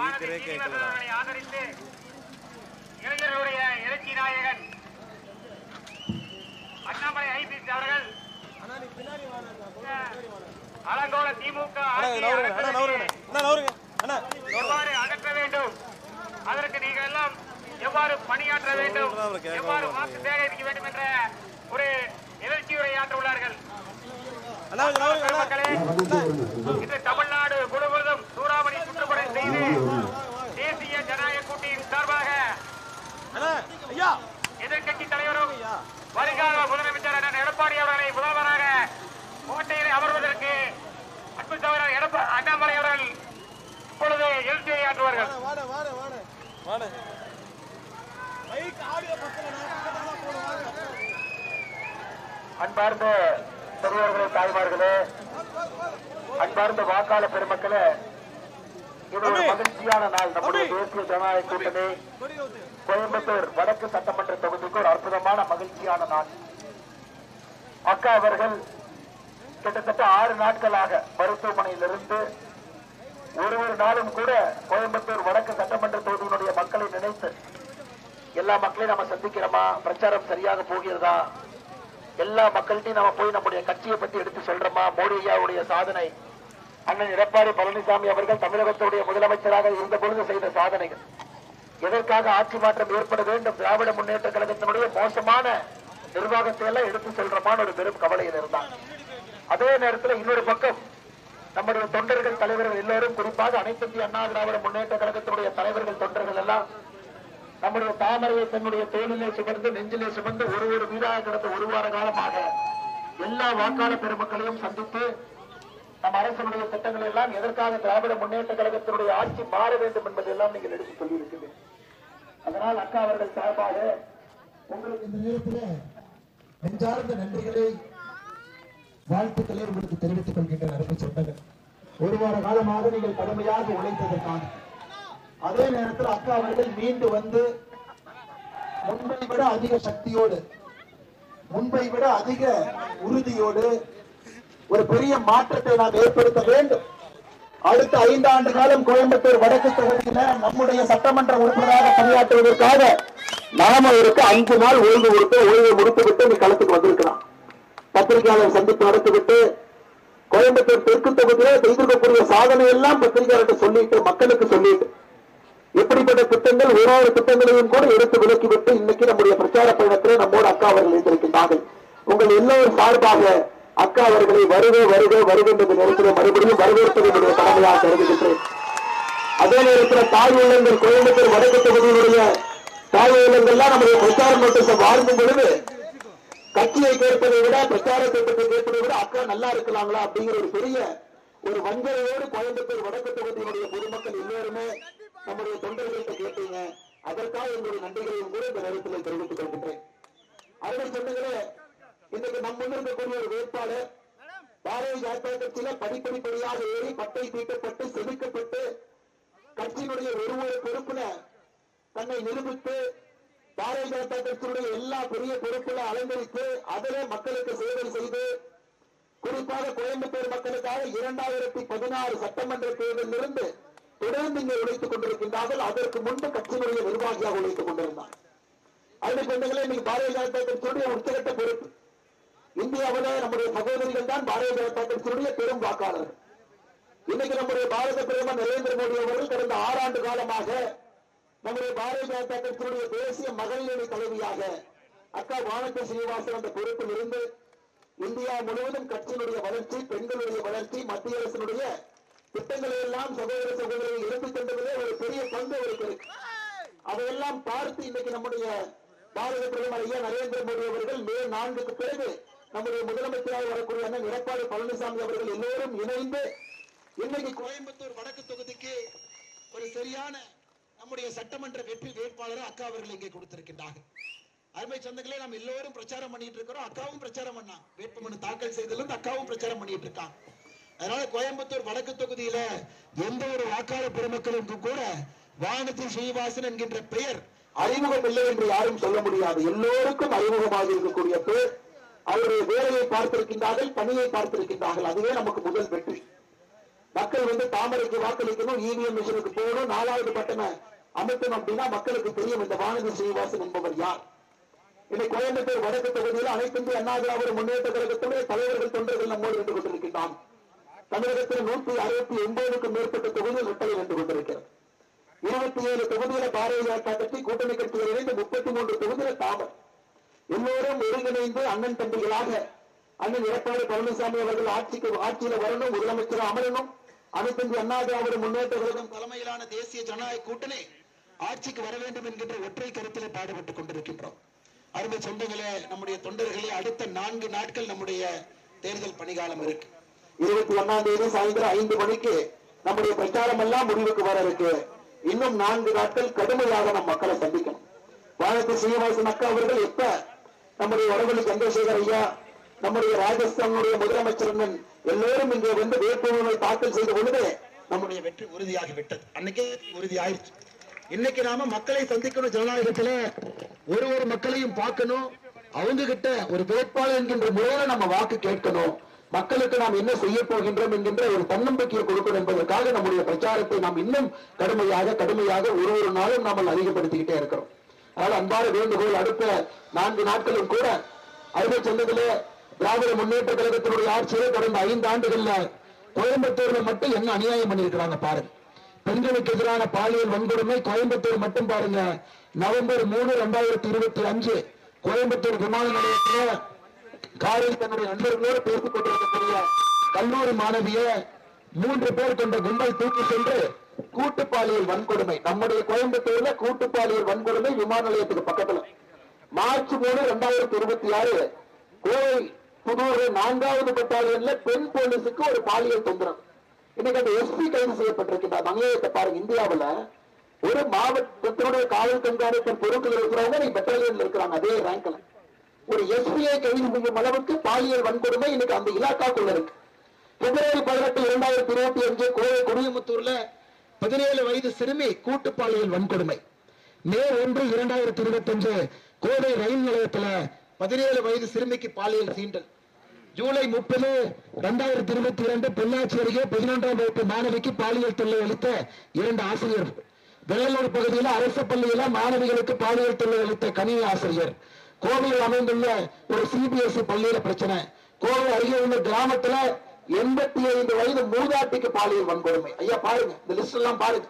ஆதரித்து இளைஞர்களுடைய எழுச்சி நாயகன் அண்ணாமலை ஐபிஎஸ் அவர்கள் அலங்கோல திமுக எவ்வாறு அகற்ற வேண்டும், அதற்கு நீங்கள் எல்லாம் எவ்வாறு பணியாற்ற வேண்டும், எவ்வாறு வாக்கு சேகரிக்க வேண்டும் என்ற ஒரு நிகழ்ச்சியுரை ஆற்ற உள்ளார்கள். மக்களே, இன்று தமிழ்நாடு முழுவதும் சூறாவளி சுற்றுப்படை செய்து தேசிய ஜனநாயக கூட்டணியின் சார்பாக எதிர்கட்சி தலைவரும் வருங்கால முதலமைச்சர் அண்ணன் எடப்பாடி அவர்களை முதல்வராக கோட்டையில் அமர்வதற்கு அன்பு சகோதரர் அண்ணாமலை அவர்கள் இப்பொழுது எழுச்சியை ஆற்றுவார்கள். அன்பார்ந்த பெரியவர்களே, தாய்மார்களே, அன்பார்ந்த வாக்காளர் பெருமக்களே, இது ஒரு மகிழ்ச்சியான நாள். நம்முடைய தேசிய ஜனநாயக கூட்டணி கோயம்புத்தூர் வடக்கு சட்டமன்ற தொகுதிக்கு ஒரு அற்புதமான மகிழ்ச்சியான நாள். அக்கா அவர்கள் கிட்டத்தட்ட 6 நாட்களாக மருத்துவமனையிலிருந்து ஒரு நாளும் கூட கோயம்புத்தூர் வடக்கு சட்டமன்ற தொகுதியினுடைய மக்களை நினைத்து எல்லா மக்களையும் நம்ம சந்திக்கிறோமா, பிரச்சாரம் சரியாக போகிறதா, எல்லா மக்கள்கிட்டையும் நம்ம போய் நம்முடைய கட்சியை பத்தி எடுத்து சொல்றோமா, மோடி ஐயாவுடைய சாதனை, அண்ணன் எடப்பாடி பழனிசாமி அவர்கள் தமிழகத்துடைய முதலமைச்சராக இருந்த பொழுது செய்த சாதனைகள், எதற்காக ஆட்சி மாற்றம் ஏற்பட வேண்டும், திராவிட முன்னேற்ற கழகத்தினுடைய மோசமான நிர்வாகத்தை எல்லாம் எடுத்து சொல்றமான ஒரு பெரும் கவலையில் இருந்தார். அதே நேரத்தில் இன்னொரு பக்கம் நம்முடைய தொண்டர்கள் தலைவர்கள் எல்லோரும், குறிப்பாக அனைத்து இந்திய அண்ணா திராவிட முன்னேற்ற கழகத்தினுடைய தலைவர்கள் தொண்டர்கள் எல்லாம் நம்முடைய தாமரையை தன்னுடைய தோளிலே சுமந்து நெஞ்சிலே சுமந்து ஒரு வீடாக கிடந்த 1 வார காலமாக எல்லா வாக்காளர் பெருமக்களையும் சந்தித்து நம் அரசுடைய திட்டங்கள் எல்லாம் எதற்காக திராவிட முன்னேற்ற கழகத்தினுடைய ஆட்சி மாற வேண்டும் என்பதெல்லாம் நீங்கள் எடுத்து சொல்லியிருக்கிறீர்கள். அதனால் அக்கா அவர்கள் சார்பாக உங்களுக்கு இந்த நேரத்தில் நெஞ்சார்ந்த நன்றிகளை, வாழ்த்துக்களை உங்களுக்கு தெரிவித்துக் கொள்கின்ற அருமை சொந்தங்கள். 1 வார காலமாக நீங்கள் கடுமையாக உழைத்ததற்காக, அதே நேரத்தில் அக்கா அவர்கள் மீண்டு வந்து முன்பை விட அதிக சக்தியோடு, முன்பை விட அதிக உறுதியோடு ஒரு பெரிய மாற்றத்தை நாம் ஏற்படுத்த வேண்டும். அடுத்த 5 ஆண்டு காலம் கோயம்புத்தூர் வடக்கு தொகுதியில நம்முடைய சட்டமன்ற உறுப்பினராக பணியாற்றுவதற்காக நாம இருக்க 5 நாள் ஓய்வு முடித்துவிட்டு நீ களத்துக்கு வந்திருக்கலாம். பத்திரிகையாளர் சந்திப்பு நடத்திவிட்டு கோயம்புத்தூர் தெற்கு தொகுதியில செய்திருக்கக்கூடிய சாதனை எல்லாம் பத்திரிகையாளர்கிட்ட சொல்லிட்டு, மக்களுக்கு சொல்லிட்டு, எப்படிப்பட்ட திட்டங்கள் ஒரு திட்டங்களையும் கூட எடுத்து விலக்கிவிட்டு இன்னைக்கு நம்முடைய பிரச்சார பயணத்தில் நம்மோடு அக்கா அவர்கள் இருந்திருக்கின்றார்கள். உங்கள் எல்லோரும் சார்பாக அக்கா அவர்களை வருக என்ற நேரத்தில் மறுபடியும் வரவேற்பது என்னுடைய கடமையாக கருதுகின்றேன். அதே நேரத்தில் தாய் உள்ளங்கள் கோயம்புத்தூர் வடக்கு தொகுதியினுடைய தாய் உள்ளங்கள்லாம் நம்முடைய பிரச்சார நோட்டத்தை வாழ்ந்தும் பொழுது கட்சியை கேட்பதை விட பிரச்சார திட்டத்தை கேட்பதை விட அக்கா நல்லா இருக்கலாங்களா அப்படிங்கிற ஒரு பெரிய ஒரு வஞ்சனையோடு கோயம்புத்தூர் வடக்கு தொகுதியினுடைய பொதுமக்கள் எல்லோருமே நம்முடைய தொண்டர்களிட்ட கேட்டீங்க. அதற்காக என்னுடைய நன்றிகளையும் கூட இந்த நேரத்தில் தெரிவித்துக் கொள்கின்றேன். அருமை சொந்தங்களே, இன்னைக்கு நம் முன்னிருக்கக்கூடிய ஒரு வேட்பாளர் பாரதிய ஜனதா கட்சியில படிப்படிப்படியாக ஏறி பட்டை தீட்டப்பட்டு செதுக்கப்பட்டு கட்சியினுடைய ஒரு பொறுப்புல தன்னை நிரூபித்து பாரதிய ஜனதா கட்சியுடைய எல்லா பெரிய பொறுப்புல அலங்கரித்து அதிலே மக்களுக்கு சேவை செய்து குறிப்பாக கோயம்புத்தூர் மக்களுக்காக 2016 சட்டமன்ற தேர்தலில் இருந்து தொடர்ந்து இங்கே உழைத்துக் கொண்டிருக்கின்றார்கள். அதற்கு முன்பு கட்சியினுடைய நிர்வாகியாக உழைத்துக் கொண்டிருந்தார். அதனை கொண்டுகளே இன்னைக்கு பாரதிய ஜனதா கட்சியுடைய உச்சகட்ட பொறுப்பு. இந்தியாவில நம்முடைய சகோதரிகள் தான் பாரதிய ஜனதா கட்சியுடைய பெரும் வாக்காளர்கள். இன்னைக்கு நம்முடைய பாரத பிரதமர் நரேந்திர மோடி அவர்கள் கடந்த 6 ஆண்டு காலமாக நம்முடைய பாரதிய ஜனதா கட்சியுடைய தேசிய மகளிரணி தலைவியாக அக்கா வானதி சீனிவாசன் அந்த பொறுப்பில் இருந்து இந்தியா முழுவதும் கட்சியினுடைய வளர்ச்சி, பெண்களுடைய வளர்ச்சி, மத்திய அரசினுடைய திட்டங்களை எல்லாம் சகோதர சகோதரிகள் எடுத்துச் சென்றதிலே ஒரு பெரிய பங்கு அவருக்கு இருக்கு. அதையெல்லாம் பார்த்து இன்னைக்கு நம்முடைய பாரத பிரதமர் ஐயா நரேந்திர மோடி அவர்கள் மே 4க்கு பிறகு நம்முடைய முதலமைச்சராக வரக்கூடிய அண்ணன் எடப்பாடி பழனிசாமி அவர்கள் எல்லோரும் இணைந்து இன்னைக்கு கோயம்புத்தூர் வடக்கு தொகுதிக்கு ஒரு சரியான நம்முடைய சட்டமன்ற வெற்றி வேட்பாளர் அக்கா அவர்கள் இங்கே கொடுத்திருக்கின்றார்கள். அருமை சொந்தங்களே, நாம் எல்லோரும் பிரச்சாரம் பண்ணிட்டு இருக்கிறோம். அக்காவும் பிரச்சாரம் பண்ணா, வேட்புமனு தாக்கல் செய்ததிலிருந்து அக்காவும் பிரச்சாரம் பண்ணிட்டு இருக்காங்க. அதனால கோயம்புத்தூர் வடக்கு தொகுதியில எந்த ஒரு வாக்காளர் பெருமக்களுக்கு கூட வானதி ஸ்ரீனிவாசன் என்கின்ற பெயர் அறிமுகம் இல்லை என்று யாரும் சொல்ல முடியாது. எல்லோருக்கும் அறிமுகமாக இருக்கக்கூடிய பேர். அவருடைய வேலையை பார்த்திருக்கின்றார்கள், பணியை பார்த்திருக்கின்றார்கள். அதுவே நமக்கு முதல் வெற்றி. மக்கள் தாமரைக்கு வாக்களிக்கணும், இவிஎம் மிஷினுக்கு போகணும், 4வது பட்டனை அமைக்கணும் அப்படின்னா மக்களுக்கு தெரியும் இந்த வானதி சீனிவாசன் என்பவர் யார். இன்னைக்கு கோயம்புத்தூர் வடக்கு தொகுதியில் அனைத்து இந்திய அண்ணா திராவிட முன்னேற்ற கழகத்துடைய தலைவர்கள் தொண்டர்கள் நம்மோடு இருந்து கொண்டிருக்கின்றான். தமிழகத்தில் 169க்கும் மேற்பட்ட தொகுதியில் வெட்டலை வென்று கொண்டிருக்கிறது. 27 தொகுதியில பாரதிய ஜனதா கட்சி கூட்டணி கட்சிகள் இணைந்து 33 தொகுதியில தாமர். எல்லோரும் ஒருங்கிணைந்து அண்ணன் தம்பிகளாக அண்ணன் எடப்பாடி பழனிசாமி அவர்கள் ஆட்சியில வரணும், முதலமைச்சர் அமரணும், அனைத்து இந்திய அண்ணா திராவிட முன்னேற்ற கழகம் தலைமையிலான தேசிய ஜனநாயக கூட்டணி ஆட்சிக்கு வர வேண்டும் என்கின்ற ஒற்றை கருத்திலே பாடுபட்டுக் கொண்டிருக்கின்றோம். அருமை சொந்தங்களே, நம்முடைய தொண்டர்களே, அடுத்த 4 நாட்கள் நம்முடைய தேர்தல் பணிகாலம் இருக்கு. 21ஆம் தேதி சாயந்தரம் 5 மணிக்கு நம்முடைய பிரச்சாரம் எல்லாம் முடிவுக்கு வர இருக்கு. இன்னும் 4 நாட்கள் கடுமையாக நம் மக்களை சந்திக்கணும். வானதி சீனிவாசன் அக்கா அவர்கள் எப்ப நம்முடைய வடவள்ளி சந்திரசேகர் ஐயா, நம்முடைய ராஜஸ்தானுடைய முதலமைச்சர் எல்லோரும் இங்கே வேட்புமனுவை தாக்கல் செய்த பொழுது நம்முடைய வெற்றி உறுதியாகிவிட்டது. அன்னைக்கு உறுதி ஆயிடுச்சு. இன்னைக்கு நாம மக்களை சந்திக்கணும். ஜனநாயகத்துல ஒரு மக்களையும் பார்க்கணும். அவங்க கிட்ட ஒரு வேட்பாளர் என்கின்ற முறையில நம்ம வாக்கு கேட்கணும். மக்களுக்கு நாம் என்ன செய்ய போகின்றோம் என்கின்ற ஒரு தன்னம்பிக்கையை கொடுக்கணும் என்பதற்காக நம்முடைய பிரச்சாரத்தை நாம் இன்னும் கடுமையாக ஒரு நாளும் நாம் அதிகப்படுத்திக்கிட்டே இருக்கிறோம். அதனால அன்பான வேண்டுகோள், அடுத்த 4 நாட்களும் கூட அருமை சொன்னதிலே திராவிட முன்னேற்ற கழகத்தினுடைய ஆட்சியிலே கடந்த 5 ஆண்டுகள்ல கோயம்புத்தூர்ல மட்டும் என்ன அநியாயம் பண்ணிருக்கிறாங்க பாருங்க. பெண்களுக்கு எதிரான பாலியல் வன்கொடுமை கோயம்புத்தூர் மட்டும் பாருங்க. நவம்பர் 3, 2025 கோயம்புத்தூர் விமான நிலையத்தில் காரில் தன்னுடைய நண்பர்களோடு பேசிக் கொண்டிருக்கக்கூடிய கல்லூரி மாணவிய 3 பேர் கொண்ட கும்பல் தூக்கி சென்று கூட்டு பாலியல் வன்கொடுமை. நம்முடைய கோயம்புத்தூர்ல கூட்டு பாலியல் வன்கொடுமை விமான நிலையத்துக்கு பக்கத்துல மார்ச் 3, 2026 கோவை புதூர் 4வது பட்டாலியன்ல பெண் போலீஸுக்கு ஒரு பாலியல் தொந்தரவு. இன்னைக்கு அந்த எஸ்பி கைது செய்யப்பட்டிருக்கிறார். அநியாயத்தை பாருங்க. இந்தியாவில் ஒரு மாவட்டத்தினுடைய காவல் கண்காணிப்பு பொறுப்பில் இருக்கிறவங்க நீ பட்டாலியன்ல இருக்கிறாங்க. அதே ரேங்க்ல ஒரு எஸ்பியை கைது செய்யும் அளவுக்கு பாலியல் வன்கொடுமை இன்னைக்கு அந்த இலாக்காக்குள்ள இருக்கு. பிப்ரவரி 18, 2025 கோவை குடியமுத்தூர்ல 17 வயது சிறுமி கூட்டு பாலியல் வன்கொடுமை. மே 1, 2025 கோவை ரயில் நிலையத்துல 17 வயது சிறுமிக்கு பாலியல் சீண்டல். ஜூலை 30, 2022 பொள்ளாச்சி அருகே 11ஆம் வகுப்பு மாணவிக்கு பாலியல் தொல்லை அளித்த 2 ஆசிரியர்கள். வெள்ளலூர் பகுதியில் அரசு பள்ளியில மாணவிகளுக்கு பாலியல் தொல்லை அளித்த கணினி ஆசிரியர். கோவையில் அமைந்துள்ள ஒரு சிபிஎஸ்இ பள்ளியில பிரச்சனை. கோவை அருகே உள்ள கிராமத்துல 85 வயது மூதாட்டிக்கு பாலியல் வன்கொடுமை. ஐயா பாருங்க, இந்த லிஸ்ட் எல்லாம் பாருங்க.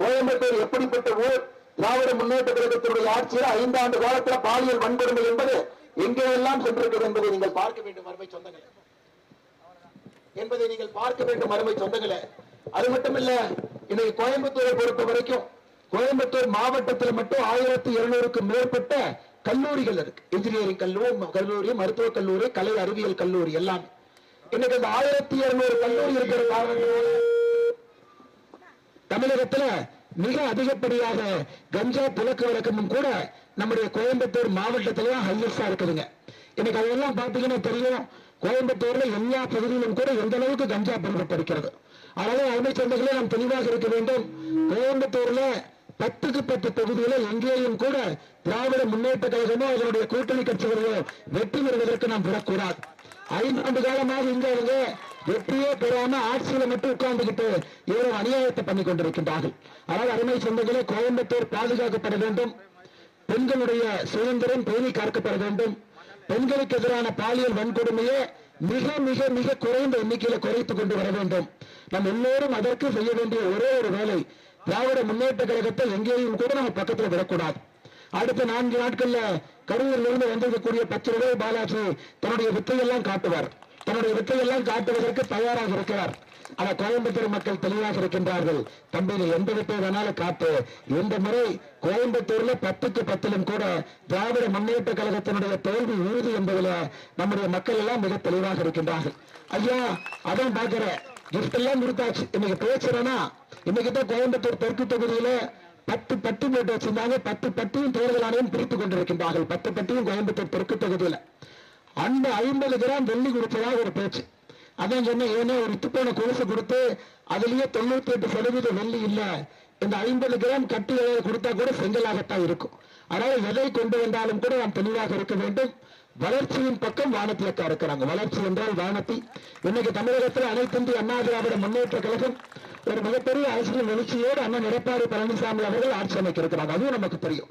கோயம்புத்தூர் எப்படிப்பட்ட ஊர். திராவிட முன்னேற்ற கழகத்தினுடைய ஆட்சியில் 5 ஆண்டு காலத்துல பாலியல் வன்கொடுமை என்பது எங்கெல்லாம் சென்றிருக்கிறது என்பதை நீங்கள் பார்க்க வேண்டும் அருமை சொந்தங்களே. அது மட்டுமல்ல, இன்னைக்கு கோயம்புத்தூரை பொறுத்த வரைக்கும் கோயம்புத்தூர் மாவட்டத்தில் மட்டும் 1200க்கும் மேற்பட்ட கல்லூரிகள் இருக்கு. இன்ஜினியரிங் கல்லூரி, மருத்துவக் கல்லூரி, கலை அறிவியல் கல்லூரி எல்லாம். இன்னைக்கு அந்த 1200 கல்லூரி இருக்கிற காரணத்தினால தமிழகத்துல மிக அதிகப்படியாக கஞ்சா புழக்க வழக்கமும் கூட நம்முடைய கோயம்புத்தூர் மாவட்டத்தில ஹையஸ்டா இருக்குதுங்க. இன்னைக்கு அதெல்லாம் பாத்தீங்கன்னா தெரியும். கோயம்புத்தூர்ல எல்லா பகுதியிலும் கூட எந்த அளவுக்கு கஞ்சா பருவப்பட்டிருக்கிறது. அதனால அருமை சொந்தங்களே, நாம் தெளிவாக இருக்க வேண்டும். கோயம்புத்தூர்ல 10க்கு 10 தொகுதியில எங்கேயும் கூட திராவிட முன்னேற்ற கழகமோ அதனுடைய கூட்டணி கட்சிகளோ வெற்றி பெறுவதற்கு நாம் விடக்கூடாது. 5 ஆண்டு காலமாக இங்க அவங்க வெற்றியே பெறாம ஆட்சியில மட்டும் உட்கார்ந்துகிட்டு இவ்வளவு அநியாயத்தை பண்ணி கொண்டிருக்கின்றார்கள். அதனால் அருமை சொந்தங்களே, கோயம்புத்தூர் பாதுகாக்கப்பட வேண்டும். பெண்களுடைய சுதந்திரம் பேணி காக்கப்பட வேண்டும். பெண்களுக்கு எதிரான பாலியல் வன்கொடுமையை மிக மிக மிக குறைந்த எண்ணிக்கையில குறைத்துக் கொண்டு வர வேண்டும். நாம் எல்லோரும் அதற்கு செய்ய வேண்டிய ஒரே ஒரு வேலை, திராவிட முன்னேற்ற கழகத்தை எங்கேயும் கூட நம்ம பக்கத்தில் விடக்கூடாது. அடுத்த 4 நாட்கள்ல கரூரிலிருந்து வந்திருக்கக்கூடிய 10 ரூபாய் பாலாஜி தன்னுடைய வித்தையெல்லாம் காட்டுவார். தன்னுடைய வித்தையெல்லாம் காட்டுவதற்கு தயாராக இருக்கிறார். ஆனா கோயம்புத்தூர் மக்கள் தெளிவாக இருக்கின்றார்கள். தம்பியை எந்த வித்தை வேணாலும் காட்டு. இந்த முறை கோயம்புத்தூர்ல 10க்கு 10லும் கூட திராவிட முன்னேற்ற கழகத்தினுடைய தோல்வி உறுதி என்பதில் நம்முடைய மக்கள் எல்லாம் மிக தெளிவாக இருக்கின்றார்கள். ஐயா, அதான் பாக்குற கிஃப்ட் எல்லாம் கொடுத்தாச்சு. இன்னைக்கு பேசுறேன்னா, இன்னைக்கு தான் கோயம்புத்தூர் தெற்கு தொகுதியில 10 பட்டு போட்டு வச்சிருந்தாங்க. 10 பட்டியும் தேர்தல் ஆணையம் பிரித்துக் கொண்டிருக்கின்றார்கள். 10 பட்டியும் கோயம்புத்தூர் தெற்கு தொகுதியில அந்த 50 கிராம் வெள்ளி கொடுத்ததாக ஒரு பேச்சு. அதான் சொன்ன, ஏன்னா ஒரு இத்துப்போன கொலுசு கொடுத்து அதுலயே 98% வெள்ளி இல்ல, இந்த 50 கிராம் கட்டி கொடுத்தா கூட செங்கலாகத்தான் இருக்கும். அதனால எதை கொண்டு வந்தாலும் கூட நாம் தெளிவாக இருக்க வேண்டும். வளர்ச்சியின் பக்கம் வானதி அக்கா இருக்கிறாங்க. வளர்ச்சி என்றால் வானதி. இன்னைக்கு தமிழகத்தில் அனைத்து இந்திய அண்ணா திராவிட முன்னேற்ற கழகம் ஒரு மிகப்பெரிய அரசியல் எழுச்சியோடு அண்ணன் எடப்பாடி பழனிசாமி அவர்கள் ஆட்சி அமைக்க இருக்கிறாங்க. அதுவும் நமக்கு தெரியும்.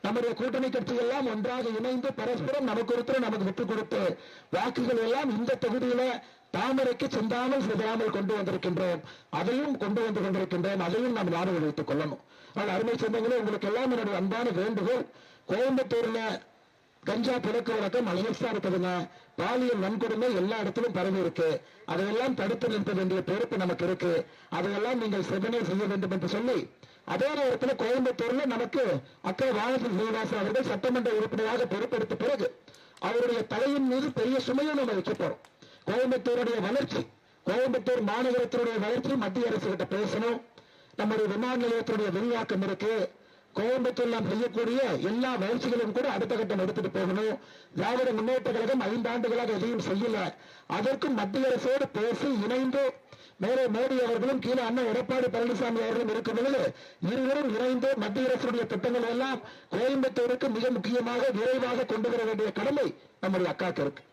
நம்முடைய கூட்டணி கட்சிகள் எல்லாம் ஒன்றாக இணைந்து பரஸ்பரம் நமக்கு ஒருத்தர் நமக்கு விட்டுக் கொடுத்து வாக்குகள் எல்லாம் இந்த தொகுதியில தாமரைக்கு சென்றாமல் சிதறாமல் கொண்டு வந்திருக்கின்றோம். அதையும் கொண்டு வந்து கொண்டிருக்கின்றோம். அதையும் நாம் ஞாபகம் வைத்துக் கொள்ளணும். ஆனால் அருமை சொந்தங்களே, உங்களுக்கு எல்லாம் என்னுடைய அன்பான வேண்டுகோள், கோயம்புத்தூர்ல கஞ்சா புழக்க வழக்கம் அலையஸ்டா இருக்குதுங்க. பாலியல் வன்கொடுமை எல்லா இடத்திலும் பரவி இருக்கு. அதையெல்லாம் தடுத்து நிறுத்த வேண்டிய பொறுப்பு நமக்கு இருக்கு. அதையெல்லாம் நீங்கள் செவனே செய்ய வேண்டும் என்று சொல்லி, அதே நேரத்தில் கோயம்புத்தூர்ல நமக்கு அக்கா வானதி சீனிவாசன் அவர்கள் சட்டமன்ற உறுப்பினராக பொறுப்பெடுத்த பிறகு அவருடைய தலையின் மீது பெரிய சுமையை நம்ம வைக்க போறோம். கோயம்புத்தூருடைய வளர்ச்சி, கோயம்புத்தூர் மாநகரத்தினுடைய வளர்ச்சி மத்திய அரசு கிட்ட பேசணும். நம்முடைய விமான நிலையத்தினுடைய விரிவாக்கம் இருக்கு. கோயம்புத்தூர் நாம் செய்யக்கூடிய எல்லா வளர்ச்சிகளும் கூட அடுத்த கட்டம் எடுத்துட்டு போகணும். திராவிட முன்னேற்ற கழகம் 5 ஆண்டுகளாக எதையும் செய்யல. அதற்கும் மத்திய அரசோடு பேசி இணைந்து மேலே மோடி அவர்களும் கீழே அண்ணன் எடப்பாடி பழனிசாமி அவர்களும் இருக்கும் பொழுது இருவரும் இணைந்து மத்திய அரசுடைய திட்டங்கள் எல்லாம் கோயம்புத்தூருக்கு மிக முக்கியமாக விரைவாக கொண்டு வர வேண்டிய கடமை நம்முடைய அக்காக்கு இருக்கு.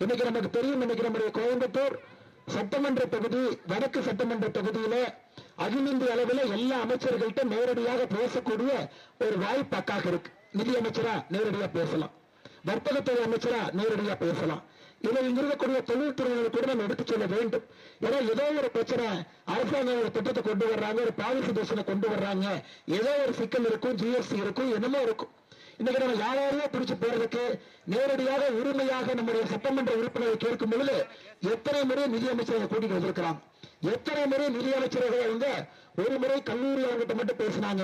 இன்னைக்கு நமக்கு தெரியும், இன்னைக்கு நம்முடைய கோயம்புத்தூர் சட்டமன்ற தொகுதி, வடக்கு சட்டமன்ற தொகுதியில அகில இந்திய அளவில் எல்லா அமைச்சர்கள்ட்ட நேரடியாக பேசக்கூடிய ஒரு வாய்ப்பு அக்காக இருக்கு. நிதி அமைச்சரா நேரடியா பேசலாம், வர்த்தகத்துறை அமைச்சரா நேரடியா பேசலாம். இதை இங்க இருக்கக்கூடிய தொழில்துறையினர் கூட நம்ம எடுத்துச் சொல்ல வேண்டும். ஏன்னா ஏதோ ஒரு பிரச்சனை, அரசாங்கம் ஒரு திட்டத்தை கொண்டு வர்றாங்க, ஒரு பாலிசி டெசிஷனை கொண்டு வர்றாங்க, ஏதோ ஒரு சிக்கல் இருக்கும், ஜிஎஸ்டி இருக்கும், என்னமோ இருக்கும். இன்னைக்கு நம்ம யாரையோ பிடிச்சு போறதுக்கு நேரடியாக உரிமையாக நம்முடைய சட்டமன்ற உறுப்பினரை கேட்கும் பொழுது எத்தனை முறை நிதி அமைச்சரை கூட்டிட்டு வந்திருக்கிறாங்க. எத்தனை முறை நிதி அமைச்சர்கள் வந்து ஒரு முறை கல்லூரி அவங்ககிட்ட மட்டும் பேசினாங்க.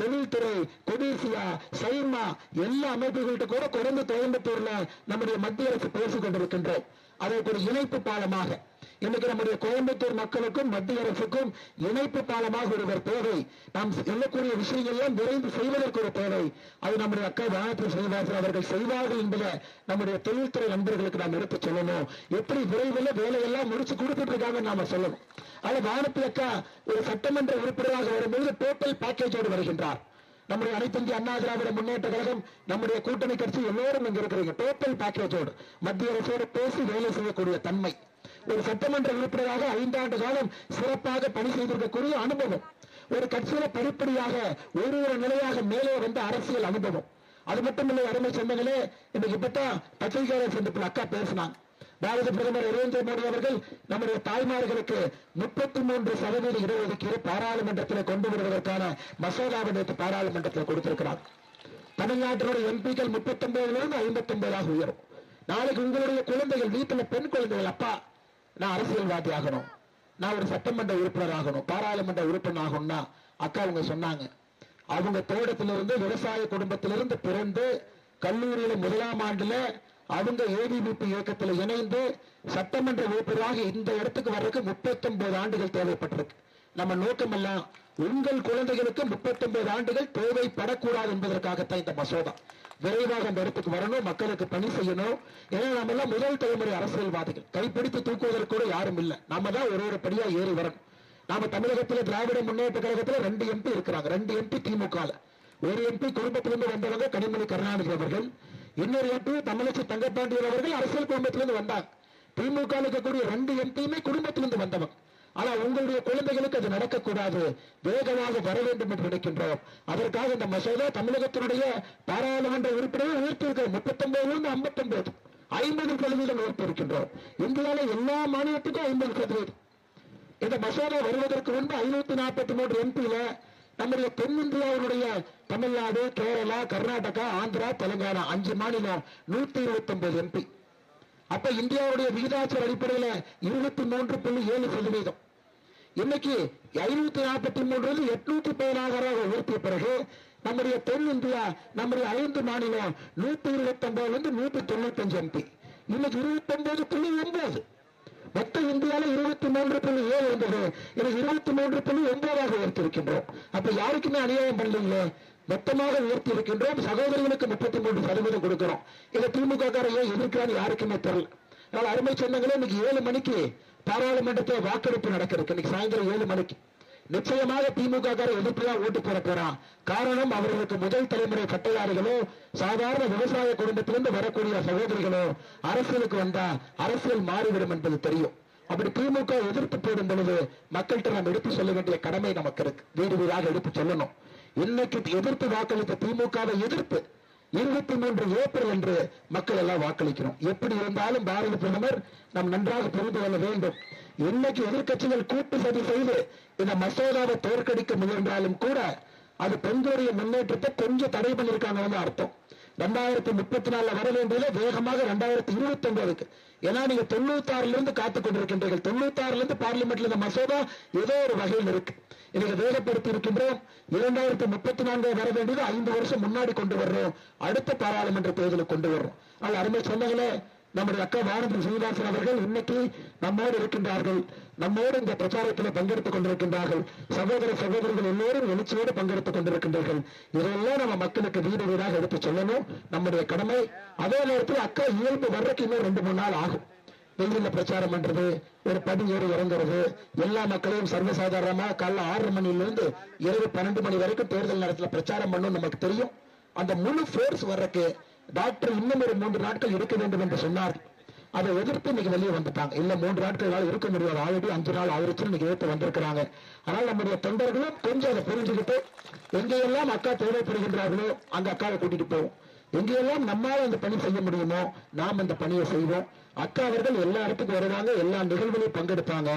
தொழில்துறை, கொடிசியா, சைமா எல்லா அமைப்புகள்கிட்ட கூட குறைந்து கோயம்புத்தூர்ல நம்முடைய மத்திய அரசு பேசிக் கொண்டிருக்கின்றோம். அதற்கு ஒரு இணைப்பு பாலமாக இன்னைக்கு நம்முடைய கோயம்புத்தூர் மக்களுக்கும் மத்திய அரசுக்கும் இணைப்பு பாலமாக ஒருவர் தேவை. நாம் சொல்லக்கூடிய விஷயங்கள்லாம் விரைந்து செய்வதற்கு ஒரு தேவை. அது நம்முடைய அக்கா வானதி சீனிவாசன் அவர்கள் செய்வார்கள் என்பதை நம்முடைய தொழில்துறை நண்பர்களுக்கு நாம் எடுத்துச் சொல்லணும். எப்படி விரைவில் வேலையெல்லாம் முடிச்சு கொடுத்துட்டு இருக்காங்க நாம சொல்லணும். ஆனா வானதி அக்கா ஒரு சட்டமன்ற உறுப்பினராக வரும்பொழுது டோட்டல் பேக்கேஜோடு வருகின்றார். நம்முடைய அனைத்து இந்திய அண்ணா திராவிட முன்னேற்ற கழகம், நம்முடைய கூட்டணி கட்சி எல்லோரும் இங்க இருக்கிறீங்க. டோட்டல் பேக்கேஜோடு மத்திய அரசோடு பேசி வேலை செய்யக்கூடிய தன்மை, ஒரு சட்டமன்ற உறுப்பினராக 5 ஆண்டு காலம் சிறப்பாக பணி செய்திருக்கக்கூடிய அனுபவம், ஒரு கட்சியில படிப்படியாக ஒரு நிலையாக மேலே வந்த அரசியல் அனுபவம். அது மட்டுமில்லை அருமை சொந்தங்களே, இன்னைக்கு இப்பதான் பத்திரிகையாளர் சந்திப்பில் அக்கா பேசினாங்க. பாரத பிரதமர் நரேந்திர மோடி அவர்கள் நம்முடைய தாய்மார்களுக்கு 33% இடஒதுக்கீடு பாராளுமன்றத்தில் கொண்டு வருவதற்கான மசோதாவை நேற்று பாராளுமன்றத்தில் கொடுத்திருக்கிறார். தமிழ்நாட்டினுடைய எம்பிக்கள் 39 59 உயரும். நாளைக்கு உங்களுடைய குழந்தைகள், வீட்டில் பெண் குழந்தைகள், அப்பா நான் அரசியல்வாதி ஆகணும், நான் ஒரு சட்டமன்ற உறுப்பினர் ஆகணும், பாராளுமன்ற உறுப்பினர் ஆகணும்னா அக்கா அவங்க சொன்னாங்க, அவங்க தோட்டத்திலிருந்து விவசாய குடும்பத்திலிருந்து பிறந்து கல்லூரியில 1ஆம் ஆண்டுல அவங்க ஏபிவிபி இயக்கத்தில் இணைந்து சட்டமன்ற உறுப்பினராக இந்த இடத்துக்கு வர்றதுக்கு 39 ஆண்டுகள் தேவைப்பட்டிருக்கு. நம்ம நோக்கம் எல்லாம் உங்கள் குழந்தைகளுக்கு 39 ஆண்டுகள் தேவைப்படக்கூடாது என்பதற்காகத்தான் இந்த மசோதா. விரைவாக அந்த இடத்துக்கு வரணும், மக்களுக்கு பணி செய்யணும். ஏன்னா நம்ம எல்லாம் முதல் தலைமுறை அரசியல்வாதிகள், கைப்பிடித்து தூக்குவதற்கு கூட யாரும் இல்லை. நாம தான் ஒரு படியா ஏறி வரணும். நாம தமிழகத்தில் திராவிட முன்னேற்ற கழகத்தில் 2 எம்பி இருக்கிறாங்க. 2 எம்பி திமுக, ஒரு எம்பி குடும்பத்திலிருந்து வந்தவங்க கனிமொழி கருணாநிதி அவர்கள், இன்னொரு எம்பி தமிழச்சி தங்கப்பாண்டியன் அவர்கள் அரசியல் குடும்பத்திலிருந்து வந்தாங்க. திமுக இருக்கக்கூடிய 2 எம்பியுமே குடும்பத்திலிருந்து வந்தவங்க. ஆனா உங்களுடைய குழந்தைகளுக்கு அது நடக்கக்கூடாது, வேகமாக வர வேண்டும் என்று நினைக்கின்றோம். அதற்காக இந்த மசோதா தமிழகத்தினுடைய பாராளுமன்ற உறுப்பினர்கள் உயர்த்தியிருக்கிற 39 59 50% உயர்த்தியிருக்கின்றோம். இந்தியாவில் எல்லா மாநிலத்துக்கும் 50%. இந்த மசோதா வருவதற்கு முன்பு 543 எம்பியில நம்முடைய தென்னிந்தியாவுடைய தமிழ்நாடு, கேரளா, கர்நாடகா, ஆந்திரா, தெலுங்கானா 5 மாநிலம் 129 எம்பி. அப்ப இந்தியாவுடைய விகிதாச்சார அடிப்படையில 23.7%. இன்னைக்கு 543 816 உயர்த்திய பிறகு நம்முடைய தென் இந்தியா, நம்முடைய 5 மாநிலம் 129 195 எம்பி. இன்னைக்கு 29.9. மொத்த இந்தியாவில் 23.7 இருந்தது, 23.9 உயர்த்திருக்கின்றோம். அப்ப யாருக்குமே அநியாயம் பண்ணலீங்களே, மொத்தமாக உயர்த்தி இருக்கின்றோம். சகோதரிகளுக்கு 33% கொடுக்கிறோம். இதை திமுக ஏன் எதிர்க்கிறான்னு யாருக்குமே தெரியல. அதனால அருமை சொந்தங்களே, இன்னைக்கு 7 மணிக்கு பாராளுமன்றத்தில் வாக்கெடுப்பு நடக்கிறது. இன்னைக்கு சாயந்தரம் 7 மணிக்கு நிச்சயமாக திமுக எதிர்ப்புதான் ஓட்டு போட போறான். காரணம், அவர்களுக்கு முதல் தலைமுறை பட்டதாரிகளோ சாதாரண விவசாய குடும்பத்திலிருந்து வரக்கூடிய சகோதரிகளோ அரசியலுக்கு வந்தா அரசியல் மாறிவிடும் என்பது தெரியும். அப்படி திமுக எதிர்ப்பு போடும் பொழுது மக்கள்கிட்ட நாம் எடுத்து சொல்ல வேண்டிய கடமை நமக்கு இருக்கு. வீடு வீடாக எடுத்து சொல்லணும். இன்னைக்கு எதிர்ப்பு வாக்களித்த திமுகவை எதிர்ப்பு 23 ஏப்ரல் என்று மக்கள் எல்லாம் வாக்களிக்கிறோம். எப்படி இருந்தாலும் பாரத பிரதமர் நாம் நன்றாக புரிந்து கொள்ள வேண்டும். இன்னைக்கு எதிர்கட்சிகள் கூட்டு சதி செய்து இந்த மசோதாவை தோற்கடிக்க முயன்றாலும் கூட அது பெண்களுடைய முன்னேற்றத்தை கொஞ்சம் தடை பண்ணிருக்காங்க அர்த்தம். 2034 வர வேண்டியது வேகமாக 2029க்கு. ஏன்னா நீங்க 96 இருந்து காத்துக் கொண்டிருக்கின்றீர்கள். 96 இருந்து பார்லிமெண்ட்ல இந்த மசோதா ஏதோ ஒரு வகையில் இருக்கு. இன்னைக்கு வேகப்படுத்தி இருக்கின்றோம். 2034 வர வேண்டியது 5 வருஷம் முன்னாடி கொண்டு வர்றோம். அடுத்த பாராளுமன்ற தேர்தலுக்கு கொண்டு வர்றோம். அது அருமை சொன்னங்களே, நம்முடைய அக்கா வானதி சீனிவாசன் அவர்கள் இன்னைக்கு நம்மோடு இருக்கின்றார்கள். நம்மோடு இந்த பிரச்சாரத்தில் பங்கெடுத்துக் கொண்டிருக்கின்றார்கள். சகோதர சகோதரிகள் எல்லோரும் எழுச்சியோடு பங்கெடுத்துக் கொண்டிருக்கின்றார்கள். இதெல்லாம் நம்ம மக்களுக்கு வீடு வீடாக எடுத்து சொல்லணும், நம்முடைய கடமை. அதே நேரத்தில் அக்கா இயல்பு வர்றதுக்கு இன்னும் 2-3 நாள் ஆகும். வெயில பிரச்சாரம் பண்றது, ஒரு படி ஏறி இறங்குறது, எல்லா மக்களையும் சர்வசாதாரணமா காலைல 6 மணிலிருந்து இரவு 12 மணி வரைக்கும் தேர்தல் நேரத்தில் பிரச்சாரம் பண்ணும் நமக்கு தெரியும். அந்த முழு போர்ஸ் வர்றதுக்கு டாக்டர் இன்னும் ஒரு 3 நாட்கள் இருக்க வேண்டும் என்று சொன்னார். அதை எதிர்த்து இன்னைக்கு வெளியே வந்துட்டாங்க. இல்ல 3 நாட்கள் இருக்க முடியாது, ஆல்ரெடி 5 நாள் ஆயிடுச்சு இன்னைக்கு எதிர்த்து வந்திருக்கிறாங்க. ஆனால் நம்முடைய தொண்டர்களும் கொஞ்சம் அதை புரிஞ்சுக்கிட்டு எங்கெல்லாம் அக்கா தேவைப்படுகின்றார்களோ அங்க அக்காவை கூட்டிட்டு போவோம். எங்கெல்லாம் நம்மால அந்த பணி செய்ய முடியுமோ நாம் அந்த பணியை செய்வோம். அக்கா அவர்கள் எல்லா இடத்துக்கும் வருவாங்க, எல்லா நிகழ்வுகளையும் பங்கெடுப்பாங்க.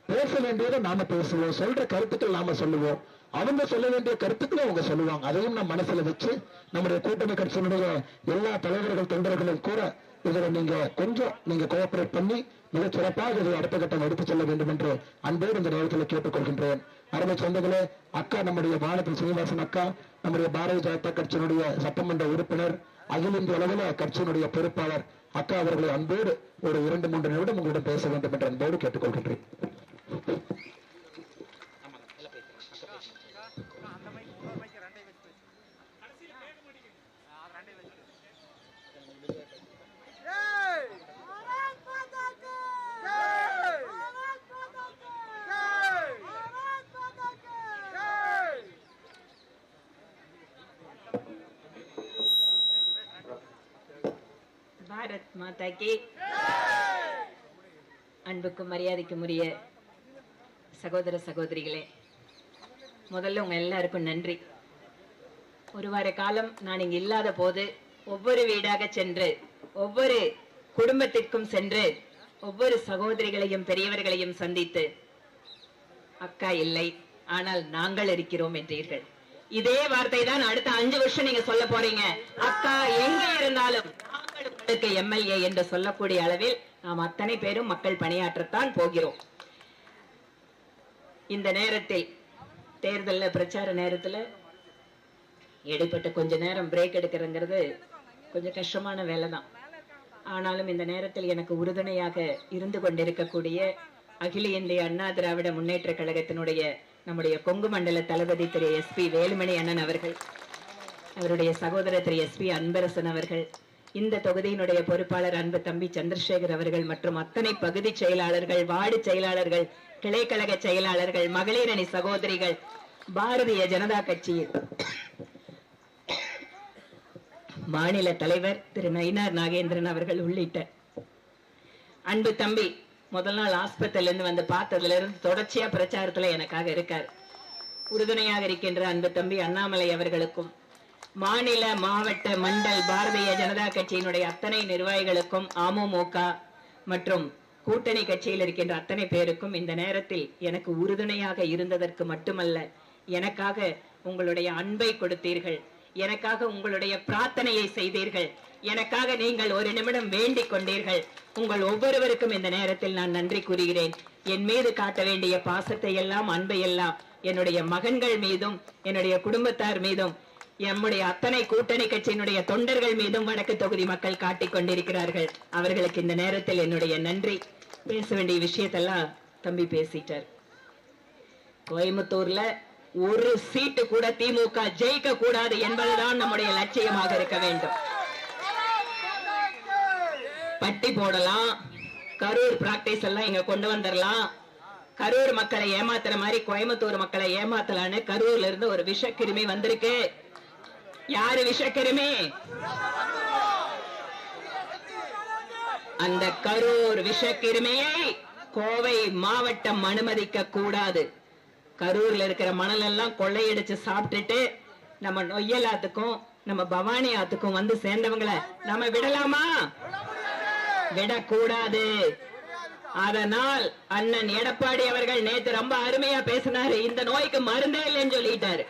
பேச வேண்டியதை நாம பேசுவோம், சொல்ற கருத்துக்கள் நாம சொல்லுவோம், அவங்க சொல்ல வேண்டிய கருத்துக்களை அவங்க சொல்லுவாங்க. அதையும் நம்ம மனசுல வச்சு நம்முடைய கூட்டணி கட்சியினுடைய எல்லா தலைவர்கள் தொண்டர்களும் கூட இதுல நீங்க கோஆபரேட் பண்ணி மிகச் சிறப்பாக இதை அடுத்த கட்டம் எடுத்துச் செல்ல வேண்டும் என்று அன்போடு இந்த நேரத்தில் கேட்டுக்கொள்கின்றேன். அருமை சொந்தங்களே, அக்கா நம்முடைய வானதி சீனிவாசன் அக்கா நம்முடைய பாரதிய ஜனதா கட்சியினுடைய சட்டமன்ற உறுப்பினர், அகில இந்திய அளவில் கட்சியினுடைய பொறுப்பாளர் அக்கா அவர்களை அன்போடு ஒரு 2-3 நிமிடம் உங்களிடம் பேச வேண்டும் என்று அன்போடு கேட்டுக்கொள்கின்றேன். பாரத் மாதா கி. அன்புக்கும் மரியாதைக்கும் உரிய சகோதர சகோதரிகளே, முதல்ல உங்க எல்லாருக்கும் நன்றி. ஒரு வார காலம் நான் இங்கு இல்லாத போது ஒவ்வொரு வீடாக சென்று ஒவ்வொரு குடும்பத்திற்கும் சென்று ஒவ்வொரு சகோதரிகளையும் பெரியவர்களையும் சந்தித்து அக்கா இல்லை ஆனால் நாங்கள் இருக்கிறோம் என்றீர்கள். இதே வார்த்தை தான் அடுத்த 5 வருஷம் நீங்க சொல்ல போறீங்க. அக்கா எங்க இருந்தாலும் உங்களுக்கு எம்எல்ஏ என்று சொல்லக்கூடிய அளவில் நாம் அத்தனை பேரும் மக்கள் பணியாற்றத்தான் போகிறோம். இந்த நேரத்தில் தேர்தல் பிரச்சார நேரத்தில் இடைப்பட்ட கொஞ்ச நேரம் பிரேக் எடுக்கிறதுங்கிறது கொஞ்சம் கஷ்டமான வேலை தான். ஆனாலும் இந்த நேரத்தில் எனக்கு உறுதுணையாக இருந்து கொண்டிருக்கக்கூடிய அகில இந்திய அண்ணா திராவிட முன்னேற்ற கழகத்தினுடைய நம்முடைய கொங்கு மண்டல தளபதி திரு SP வேலுமணி அண்ணன் அவர்கள், அவருடைய சகோதரர் திரு SP அன்பரசன் அவர்கள், இந்த தொகுதியினுடைய பொறுப்பாளர் அன்பு தம்பி சந்திரசேகர் அவர்கள் மற்றும் அத்தனை பகுதி செயலாளர்கள், வார்டு செயலாளர்கள், கிளைக்கழக செயலாளர்கள், மகளிர் அணி சகோதரிகள், பாரதிய ஜனதா கட்சியில் மாநில தலைவர் திரு நயினார் நாகேந்திரன் அவர்கள் உள்ளிட்ட அன்பு தம்பி முதல் நாள் ஆஸ்பத்திரியில இருந்து வந்து பார்த்ததுல இருந்து தொடர்ச்சியா பிரச்சாரத்துல எனக்காக இருக்கார். உறுதுணையாக இருக்கின்ற அன்பு தம்பி அண்ணாமலை அவர்களுக்கும், மாநில மாவட்ட மண்டல் பாரதிய ஜனதா கட்சியினுடைய அத்தனை நிர்வாகிகளுக்கும், அமமுக மற்றும் கூட்டணி கட்சியில் இருக்கின்ற அத்தனை பேருக்கும் இந்த நேரத்தில் எனக்கு உறுதுணையாக இருந்ததற்கு மட்டுமல்ல, எனக்காக உங்களுடைய அன்பை கொடுத்தீர்கள், எனக்காக உங்களுடைய பிரார்த்தனையை செய்தீர்கள், எனக்காக நீங்கள் ஒரு நிமிடம் வேண்டிக் கொண்டீர்கள். உங்கள் ஒவ்வொருவருக்கும் இந்த நேரத்தில் நான் நன்றி கூறுகிறேன். என் மீது காட்ட வேண்டிய பாசத்தை எல்லாம், அன்பை எல்லாம் என்னுடைய மகன்கள் மீதும் என்னுடைய குடும்பத்தார் மீதும் நம்முடைய அத்தனை கூட்டணி கட்சியினுடைய தொண்டர்கள் மீதும் வடக்கு தொகுதி மக்கள் காட்டிக் கொண்டிருக்கிறார்கள். அவர்களுக்கு இந்த நேரத்தில் என்னுடைய நன்றி. பேச வேண்டிய விஷயத்தெல்லாம் தம்பி பேசிட்டார். கோயம்புத்தூர்ல ஒரு சீட்டு கூட திமுக ஜெயிக்க கூடாது என்பதுதான் நம்முடைய லட்சியமாக இருக்க வேண்டும். பட்டி போடலாம், கரூர் பிராக்டிஸ் எல்லாம் இங்க கொண்டு வந்துடலாம், கரூர் மக்களை ஏமாத்துற மாதிரி கோயம்புத்தூர் மக்களை ஏமாத்தலான்னு கரூர்ல இருந்து ஒரு விஷக்கிருமி வந்திருக்கு. யாரு விஷக்கிருமி? அந்த கரூர் விஷக்கிருமியை கோவை மாவட்டம் அனுமதிக்க கூடாது. கரூர்ல இருக்கிற மணல் எல்லாம் கொள்ளையடிச்சு சாப்பிட்டுட்டு நம்ம நொய்யல் ஆத்துக்கும் நம்ம பவானி ஆத்துக்கும் வந்து சேர்ந்தவங்களை நம்ம விடலாமா? விடக்கூடாது. அதனால் அண்ணன் எடப்பாடி அவர்கள் நேற்று ரொம்ப அருமையா பேசினாரு. இந்த நோய்க்கு மருந்தே இல்லைன்னு சொல்லிட்டாரு.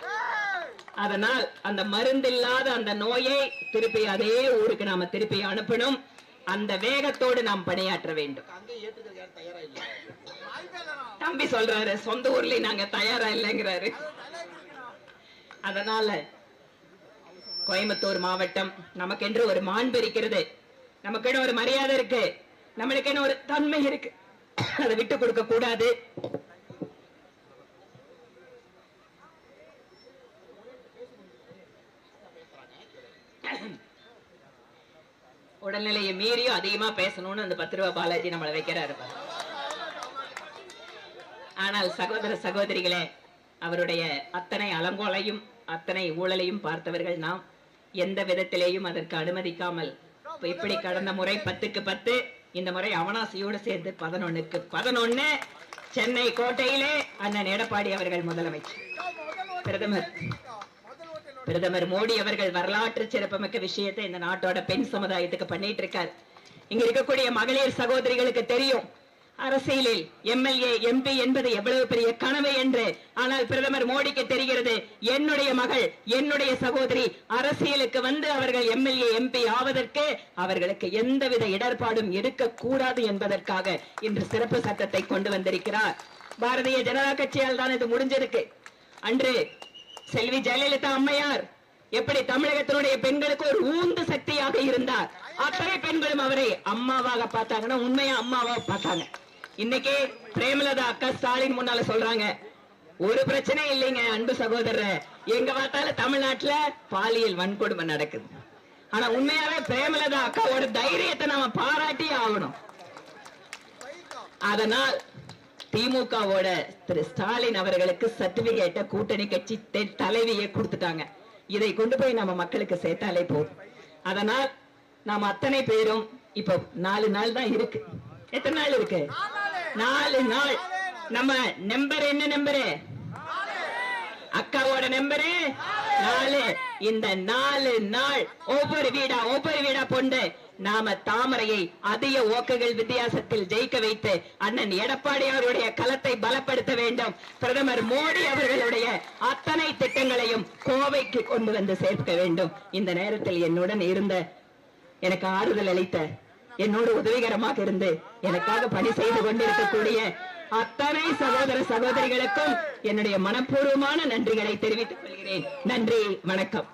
அதனால் அந்த மருந்தில்லாத அந்த நோயை திருப்பி அதே ஊருக்கு நாம திருப்பி அனுப்பணும். அந்த வேகத்தோடு நாம் பணியாற்ற வேண்டும். தம்பி சொல்றாரு சொந்த ஊர்ல நாங்க தயாரா இல்லைங்கிறாரு. அதனால கோயம்புத்தூர் மாவட்டம் நமக்கென்று ஒரு மாண்பு இருக்கிறது, நமக்கென்று ஒரு மரியாதை இருக்கு, நம்மளுக்கென்று ஒரு தன்மை இருக்கு. அதை விட்டு கொடுக்க கூடாது. உடல்நிலையை மீறியும் அதிகமா பேசணும்னு அந்த 10 ரூபாய் பாலாஜி நம்மளை வைக்கிறாரு. ஆனால் சகோதர சகோதரிகளே, அவருடைய அத்தனை அலங்கோலையும் அத்தனை ஊழலையும் பார்த்தவர்கள் நாம். எந்த விதத்திலேயும் அதற்கு அனுமதிக்காமல் இப்படி கடந்த முறை 10க்கு 10, இந்த முறை அவனாசியோடு சேர்ந்து 11க்கு 11 சென்னை கோட்டையிலே அண்ணன் எடப்பாடி அவர்கள் முதலமைச்சர். பிரதமர் மோடி அவர்கள் வரலாற்று சிறப்புமிக்க விஷயத்தை இந்த நாட்டோட பெண் சமுதாயத்துக்கு பண்ணிட்டு இருக்கார். இங்க இருக்கக்கூடிய மகளிர் சகோதரிகளுக்கு தெரியும் அரசியலில் எம்எல்ஏ எம்பி என்பது எவ்வளவு பெரிய கனவு என்று. ஆனால் பிரதமர் மோடிக்கு தெரிகிறது, என்னுடைய மகள் என்னுடைய சகோதரி அரசியலுக்கு வந்து அவர்கள் எம்எல்ஏ எம்பி ஆவதற்கு அவர்களுக்கு எந்தவித இடர்பாடும் இருக்கக்கூடாது என்பதற்காக இன்று சிறப்பு சட்டத்தை கொண்டு வந்திருக்கிறார். பாரதிய ஜனதா கட்சியால் தான் இது முடிஞ்சிருக்கு. அன்று செல்வி ஜெயலலிதா அம்மையார் எப்படி தமிழகத்தினுடைய பெண்களுக்கு ஒரு ஊந்து சக்தியாக இருந்தார். அத்தனை பெண்களும் அவரை அம்மாவாக பார்த்தாங்கன்னா உண்மையா அம்மாவாக பார்த்தாங்க. இன்னைக்கு பிரேமலதா அக்கா ஸ்டாலின் முன்னால சொல்றாங்க, ஒரு பிரச்சனை இல்லைங்க அன்பு சகோதரர், எங்க பார்த்தாலும் தமிழ்நாட்டுல பாலியல் வன்கொடுமை நடக்குது. ஆனா உண்மையாவே பிரேமலதா அக்காவோட தைரியத்தை நாம பாராட்டி ஆகணும். அதனால் திமுகவோட திரு ஸ்டாலின் அவர்களுக்கு சர்டிபிகேட்டை கூட்டணி கட்சி தலைவியை கொடுத்துட்டாங்க. இதை கொண்டு போய் நம்ம மக்களுக்கு சேர்த்தாலே போதும். அதனால் நாம் அத்தனை பேரும் இப்போ 4 நாள் தான் இருக்கு. எத்தனை நாள் இருக்கு? 4 நாள். நம்ம நம்பர் என்ன நம்பரு? அக்காவோட நம்பரு 4. இந்த 4 நாள் ஒவ்வொரு வீடா பொண்டு நாம தாமரையை அதிக ஓக்குகள் வித்தியாசத்தில் ஜெயிக்க வைத்து அண்ணன் எடப்பாடி அவருடைய களத்தை பலப்படுத்த வேண்டும். பிரதமர் மோடி அவர்களுடைய அத்தனை திட்டங்களையும் கோவைக்கு கொண்டு வந்து சேர்க்க வேண்டும். இந்த நேரத்தில் என்னுடன் இருந்த, எனக்கு ஆறுதல் அளித்த, என்னோடு உதவிகரமாக இருந்து எனக்காக பணி செய்து கொண்டிருக்கக்கூடிய அத்தனை சகோதர சகோதரிகளுக்கும் என்னுடைய மனப்பூர்வமான நன்றிகளை தெரிவித்துக் கொள்கிறேன். நன்றி, வணக்கம்.